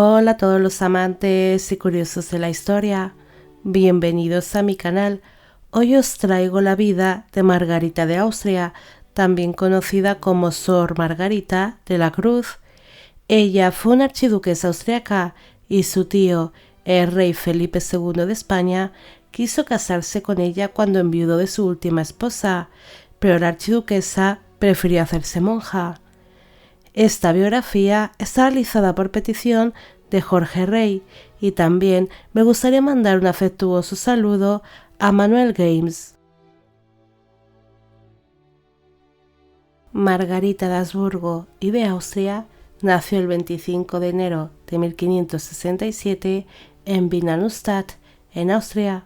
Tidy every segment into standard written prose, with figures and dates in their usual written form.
Hola a todos los amantes y curiosos de la historia, bienvenidos a mi canal. Hoy os traigo la vida de Margarita de Austria, también conocida como Sor Margarita de la Cruz. Ella fue una archiduquesa austriaca y su tío, el rey Felipe II de España, quiso casarse con ella cuando enviudó de su última esposa, pero la archiduquesa prefirió hacerse monja. Esta biografía está realizada por petición de Jorge Rey y también me gustaría mandar un afectuoso saludo a Manuel Games. Margarita de Habsburgo y de Austria nació el 25 de enero de 1567 en Wiener Neustadt, en Austria.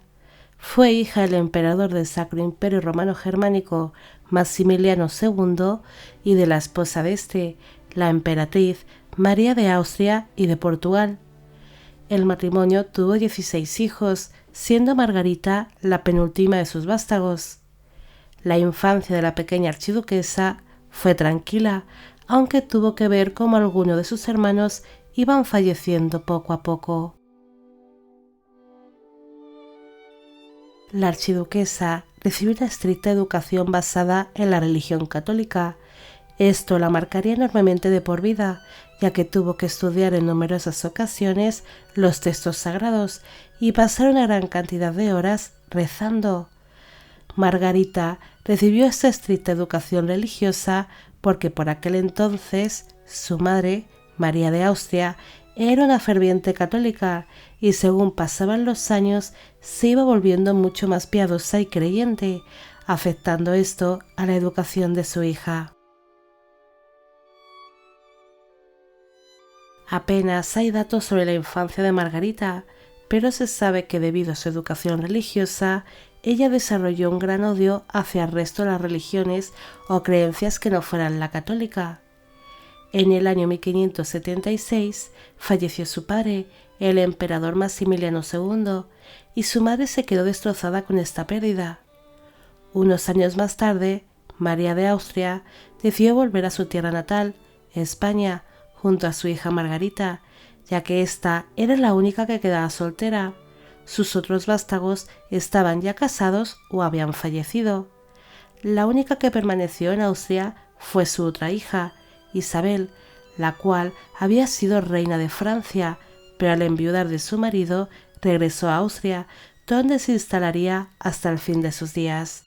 Fue hija del emperador del Sacro Imperio Romano Germánico Maximiliano II y de la esposa de este, la emperatriz María de Austria y de Portugal. El matrimonio tuvo 16 hijos, siendo Margarita la penúltima de sus vástagos. La infancia de la pequeña archiduquesa fue tranquila, aunque tuvo que ver cómo algunos de sus hermanos iban falleciendo poco a poco. La archiduquesa recibió una estricta educación basada en la religión católica. Esto la marcaría enormemente de por vida, ya que tuvo que estudiar en numerosas ocasiones los textos sagrados y pasar una gran cantidad de horas rezando. Margarita recibió esta estricta educación religiosa porque por aquel entonces su madre, María de Austria, era una ferviente católica y según pasaban los años se iba volviendo mucho más piadosa y creyente, afectando esto a la educación de su hija. Apenas hay datos sobre la infancia de Margarita, pero se sabe que debido a su educación religiosa, ella desarrolló un gran odio hacia el resto de las religiones o creencias que no fueran la católica. En el año 1576 falleció su padre, el emperador Maximiliano II, y su madre se quedó destrozada con esta pérdida. Unos años más tarde, María de Austria decidió volver a su tierra natal, España, junto a su hija Margarita, ya que ésta era la única que quedaba soltera. Sus otros vástagos estaban ya casados o habían fallecido. La única que permaneció en Austria fue su otra hija, Isabel, la cual había sido reina de Francia, pero al enviudar de su marido regresó a Austria, donde se instalaría hasta el fin de sus días.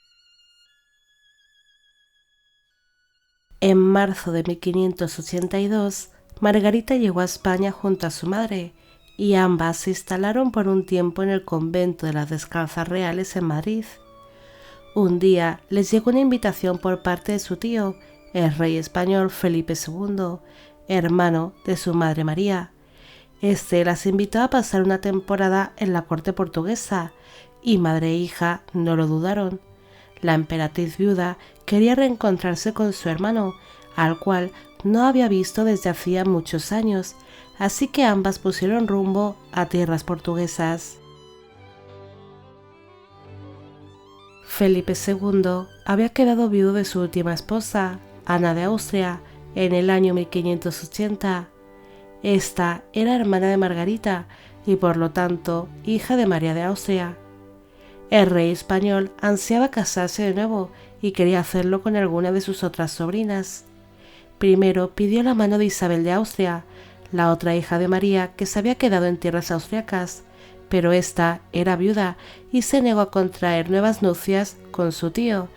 En marzo de 1582, Margarita llegó a España junto a su madre, y ambas se instalaron por un tiempo en el convento de las Descalzas Reales en Madrid. Un día les llegó una invitación por parte de su tío, el rey español Felipe II, hermano de su madre María. Este las invitó a pasar una temporada en la corte portuguesa, y madre e hija no lo dudaron. La emperatriz viuda quería reencontrarse con su hermano, al cual no había visto desde hacía muchos años, así que ambas pusieron rumbo a tierras portuguesas. Felipe II había quedado viudo de su última esposa, Ana de Austria, en el año 1580. Esta era hermana de Margarita y por lo tanto hija de María de Austria. El rey español ansiaba casarse de nuevo y quería hacerlo con alguna de sus otras sobrinas. Primero pidió la mano de Isabel de Austria, la otra hija de María que se había quedado en tierras austriacas, pero ésta era viuda y se negó a contraer nuevas nupcias con su tío,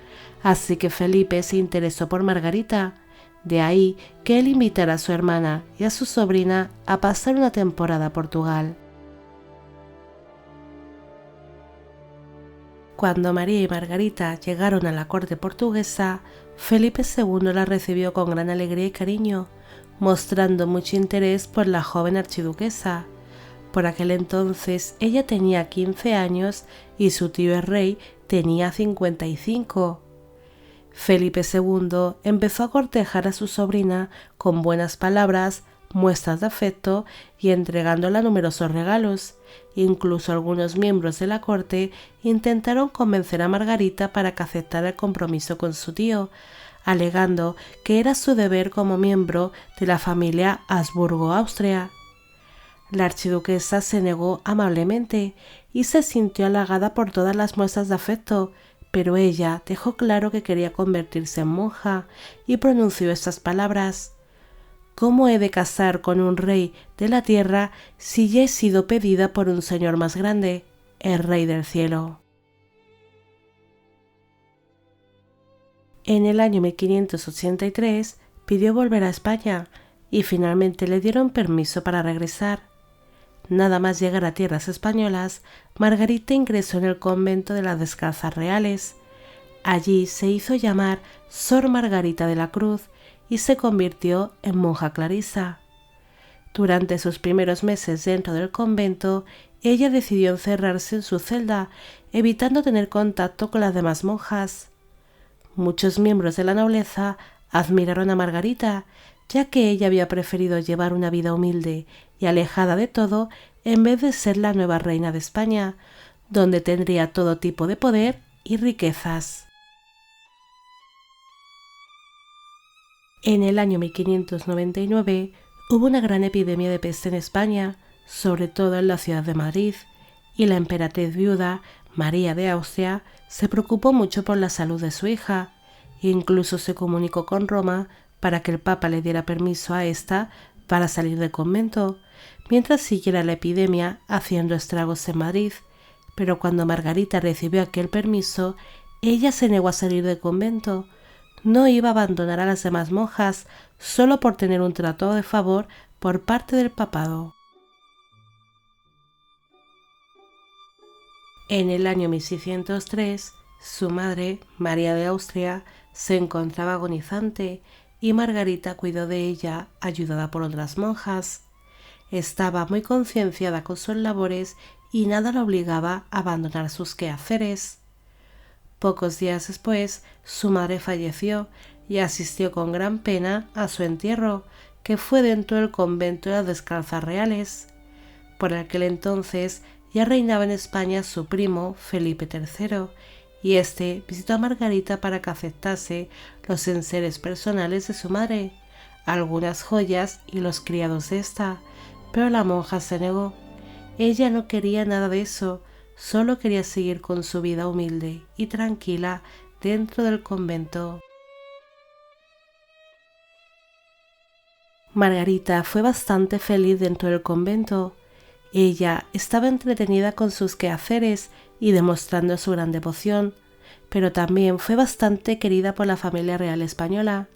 así que Felipe se interesó por Margarita. De ahí que él invitara a su hermana y a su sobrina a pasar una temporada a Portugal. Cuando María y Margarita llegaron a la corte portuguesa, Felipe II la recibió con gran alegría y cariño, mostrando mucho interés por la joven archiduquesa. Por aquel entonces ella tenía 15 años y su tío el rey tenía 55. Felipe II empezó a cortejar a su sobrina con buenas palabras, muestras de afecto y entregándola numerosos regalos. Incluso algunos miembros de la corte intentaron convencer a Margarita para que aceptara el compromiso con su tío, alegando que era su deber como miembro de la familia Habsburgo-Austria. La archiduquesa se negó amablemente y se sintió halagada por todas las muestras de afecto, pero ella dejó claro que quería convertirse en monja y pronunció estas palabras: ¿Cómo he de casar con un rey de la tierra si ya he sido pedida por un señor más grande, el rey del cielo? En el año 1583 pidió volver a España y finalmente le dieron permiso para regresar. Nada más llegar a tierras españolas, Margarita ingresó en el convento de las Descalzas Reales. Allí se hizo llamar Sor Margarita de la Cruz y se convirtió en monja clarisa. Durante sus primeros meses dentro del convento, ella decidió encerrarse en su celda, evitando tener contacto con las demás monjas. Muchos miembros de la nobleza admiraron a Margarita, ya que ella había preferido llevar una vida humilde y alejada de todo en vez de ser la nueva reina de España, donde tendría todo tipo de poder y riquezas. En el año 1599 hubo una gran epidemia de peste en España, sobre todo en la ciudad de Madrid, y la emperatriz viuda, María de Austria, se preocupó mucho por la salud de su hija, e incluso se comunicó con Roma para que el Papa le diera permiso a ésta para salir del convento, mientras siguiera la epidemia haciendo estragos en Madrid. Pero cuando Margarita recibió aquel permiso, ella se negó a salir del convento. No iba a abandonar a las demás monjas solo por tener un trato de favor por parte del papado. En el año 1603, su madre, María de Austria, se encontraba agonizante y Margarita cuidó de ella, ayudada por otras monjas. Estaba muy concienciada con sus labores y nada la obligaba a abandonar sus quehaceres. Pocos días después, su madre falleció y asistió con gran pena a su entierro, que fue dentro del convento de las Descalzas Reales. Por aquel entonces ya reinaba en España su primo Felipe III, y éste visitó a Margarita para que aceptase los enseres personales de su madre, algunas joyas y los criados de ésta, pero la monja se negó. Ella no quería nada de eso, solo quería seguir con su vida humilde y tranquila dentro del convento. Margarita fue bastante feliz dentro del convento. Ella estaba entretenida con sus quehaceres y demostrando su gran devoción, pero también fue bastante querida por la familia real española.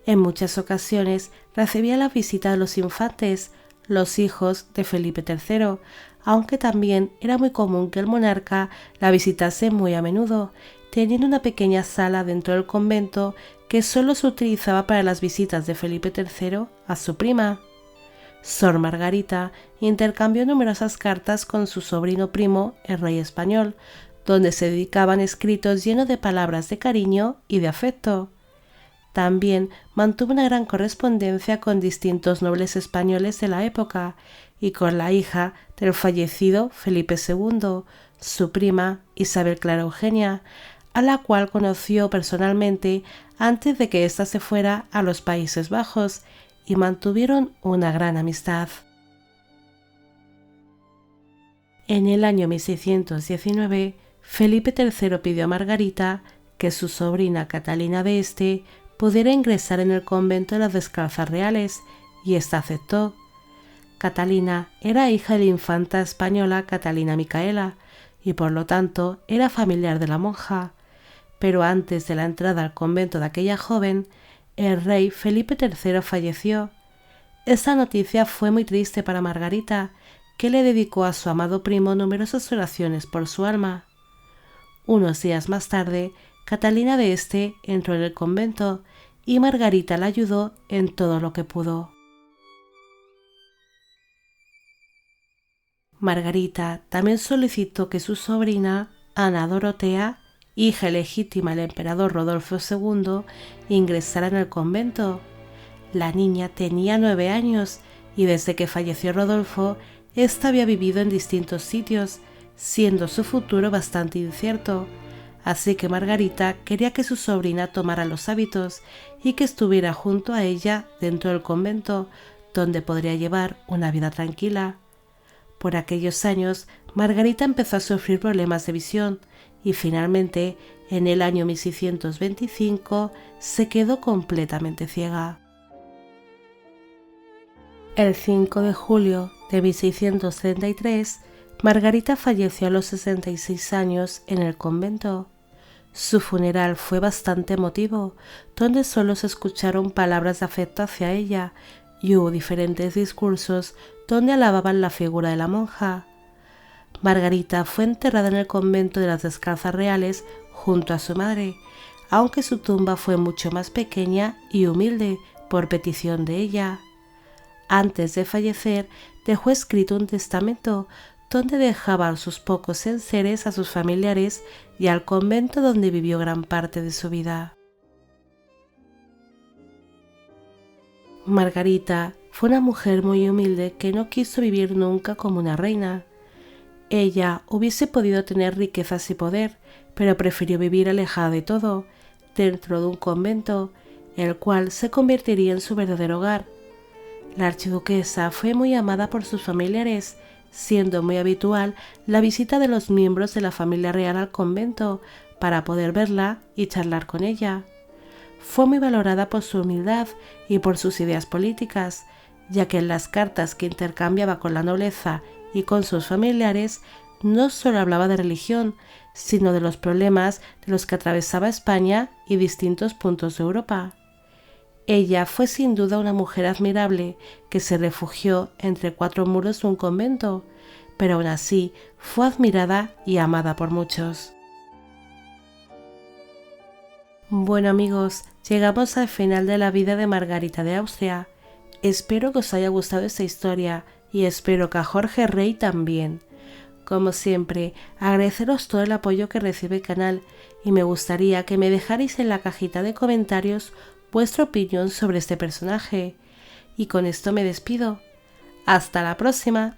En muchas ocasiones recibía la visita de los infantes, los hijos de Felipe III, aunque también era muy común que el monarca la visitase muy a menudo, teniendo una pequeña sala dentro del convento que solo se utilizaba para las visitas de Felipe III a su prima. Sor Margarita intercambió numerosas cartas con su sobrino primo, el rey español, donde se dedicaban escritos llenos de palabras de cariño y de afecto. También mantuvo una gran correspondencia con distintos nobles españoles de la época y con la hija del fallecido Felipe II, su prima Isabel Clara Eugenia, a la cual conoció personalmente antes de que ésta se fuera a los Países Bajos, y mantuvieron una gran amistad. En el año 1619, Felipe III pidió a Margarita que su sobrina Catalina de Este pudiera ingresar en el convento de las Descalzas Reales, y ésta aceptó. Catalina era hija de la infanta española Catalina Micaela, y por lo tanto era familiar de la monja, pero antes de la entrada al convento de aquella joven, el rey Felipe III falleció. Esta noticia fue muy triste para Margarita, que le dedicó a su amado primo numerosas oraciones por su alma. Unos días más tarde, Catalina de Este entró en el convento y Margarita la ayudó en todo lo que pudo. Margarita también solicitó que su sobrina, Ana Dorotea, hija legítima del emperador Rodolfo II, ingresara en el convento. La niña tenía 9 años y desde que falleció Rodolfo, ésta había vivido en distintos sitios, siendo su futuro bastante incierto. Así que Margarita quería que su sobrina tomara los hábitos y que estuviera junto a ella dentro del convento, donde podría llevar una vida tranquila. Por aquellos años, Margarita empezó a sufrir problemas de visión y finalmente, en el año 1625, se quedó completamente ciega. El 5 de julio de 1633, Margarita falleció a los 66 años en el convento. Su funeral fue bastante emotivo, donde solo se escucharon palabras de afecto hacia ella y hubo diferentes discursos donde alababan la figura de la monja. Margarita fue enterrada en el convento de las Descalzas Reales junto a su madre, aunque su tumba fue mucho más pequeña y humilde por petición de ella. Antes de fallecer, dejó escrito un testamento donde dejaba sus pocos enseres a sus familiares y al convento donde vivió gran parte de su vida. Margarita fue una mujer muy humilde que no quiso vivir nunca como una reina. Ella hubiese podido tener riquezas y poder, pero prefirió vivir alejada de todo, dentro de un convento, el cual se convertiría en su verdadero hogar. La archiduquesa fue muy amada por sus familiares, siendo muy habitual la visita de los miembros de la familia real al convento para poder verla y charlar con ella. Fue muy valorada por su humildad y por sus ideas políticas, ya que en las cartas que intercambiaba con la nobleza y con sus familiares no solo hablaba de religión, sino de los problemas de los que atravesaba España y distintos puntos de Europa. Ella fue sin duda una mujer admirable que se refugió entre cuatro muros de un convento, pero aún así fue admirada y amada por muchos. Bueno amigos, llegamos al final de la vida de Margarita de Austria. Espero que os haya gustado esta historia y espero que a Jorge Rey también. Como siempre, agradeceros todo el apoyo que recibe el canal y me gustaría que me dejarais en la cajita de comentarios vuestra opinión sobre este personaje. Y con esto me despido. ¡Hasta la próxima!